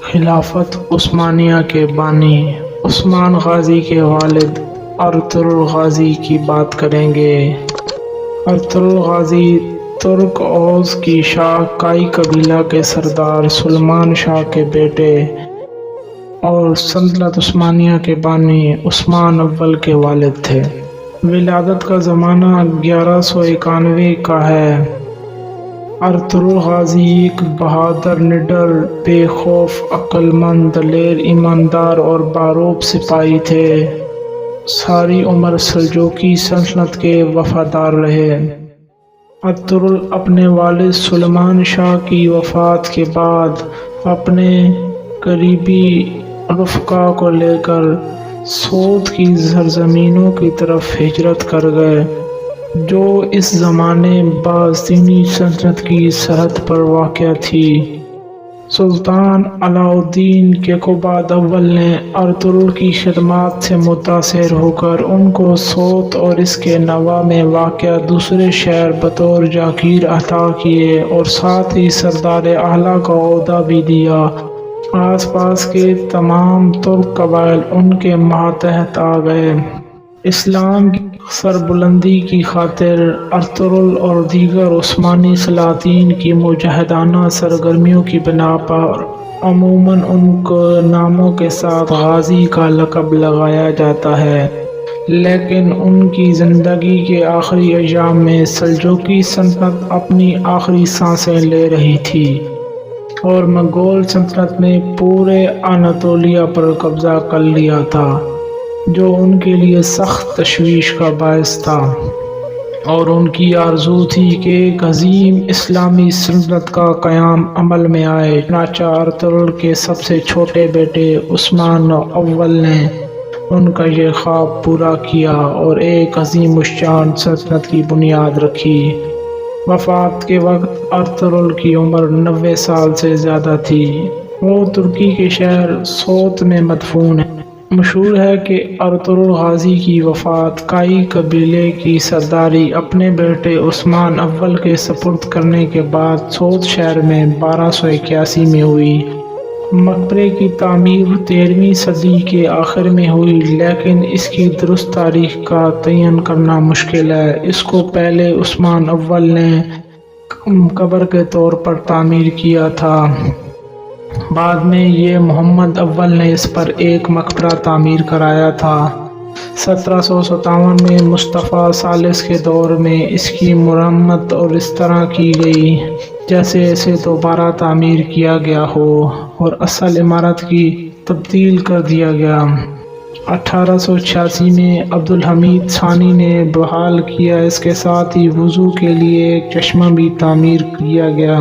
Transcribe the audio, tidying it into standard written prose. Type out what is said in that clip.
خلافت عثمانیہ کے بانی عثمان غازی کے والد ارطغرل غازی کی بات کریں گے۔ ارطغرل غازی ترک اوغز کی شاہ کائی قبیلہ کے سردار سلیمان شاہ کے بیٹے اور سلطنت عثمانیہ کے بانی عثمان اول کے والد تھے۔ ولادت کا زمانہ 1191 کا ہے۔ ارطغرل غازی ایک بہادر، نڈر، بے خوف، عقل مند، دلیر، ایماندار اور باروب سپاہی تھے۔ ساری عمر سلجوقی سلطنت کے وفادار رہے۔ ارطغرل اپنے والد سلیمان شاہ کی وفات کے بعد اپنے قریبی رفقا کو لے کر سعود کی سرزمینوں کی طرف ہجرت کر گئے، جو اس زمانے باستینی سلطنت کی سرحد پر واقع تھی۔ سلطان علاء الدین کیقوباد اول نے ارطغرل کی خدمات سے متاثر ہو کر ان کو سعود اور اس کے نواح میں واقع دوسرے شہر بطور جاگیر عطا کیے اور ساتھ ہی سردار اعلیٰ کا عہدہ بھی دیا۔ آس پاس کے تمام ترک قبائل ان کے ماتحت آ گئے۔ اسلام کی سربلندی کی خاطر ارطغرل اور دیگر عثمانی سلاطین کی مجاہدانہ سرگرمیوں کی بنا پر عموماً ان کو ناموں کے ساتھ غازی کا لقب لگایا جاتا ہے، لیکن ان کی زندگی کے آخری ایام میں سلجوقی سلطنت اپنی آخری سانسیں لے رہی تھی اور منگول سلطنت نے پورے اناطولیہ پر قبضہ کر لیا تھا، جو ان کے لیے سخت تشویش کا باعث تھا، اور ان کی آرزو تھی کہ ایک عظیم اسلامی سلطنت کا قیام عمل میں آئے۔ چنانچہ ارطغرل کے سب سے چھوٹے بیٹے عثمان اول نے ان کا یہ خواب پورا کیا اور ایک عظیم الشان سلطنت کی بنیاد رکھی۔ وفات کے وقت ارطغرل کی عمر 90 سال سے زیادہ تھی۔ وہ ترکی کے شہر سوت میں مدفون ہے۔ مشہور ہے کہ ارطغرل غازی کی وفات کائی قبیلے کی سرداری اپنے بیٹے عثمان اول کے سپرد کرنے کے بعد سوت شہر میں 1281 میں ہوئی۔ مقبرے کی تعمیر 13ویں صدی کے آخر میں ہوئی، لیکن اس کی درست تاریخ کا تعین کرنا مشکل ہے۔ اس کو پہلے عثمان اول نے قبر کے طور پر تعمیر کیا تھا، بعد میں یہ محمد اول نے اس پر ایک مقبرہ تعمیر کرایا تھا۔ 1757 میں مصطفیٰ ثالث کے دور میں اس کی مرمت اور اس طرح کی گئی جیسے اسے دوبارہ تعمیر کیا گیا ہو اور اصل عمارت کی تبدیل کر دیا گیا۔ 1886 میں عبدالحمید ثانی نے بحال کیا۔ اس کے ساتھ ہی وضو کے لیے ایک چشمہ بھی تعمیر کیا گیا۔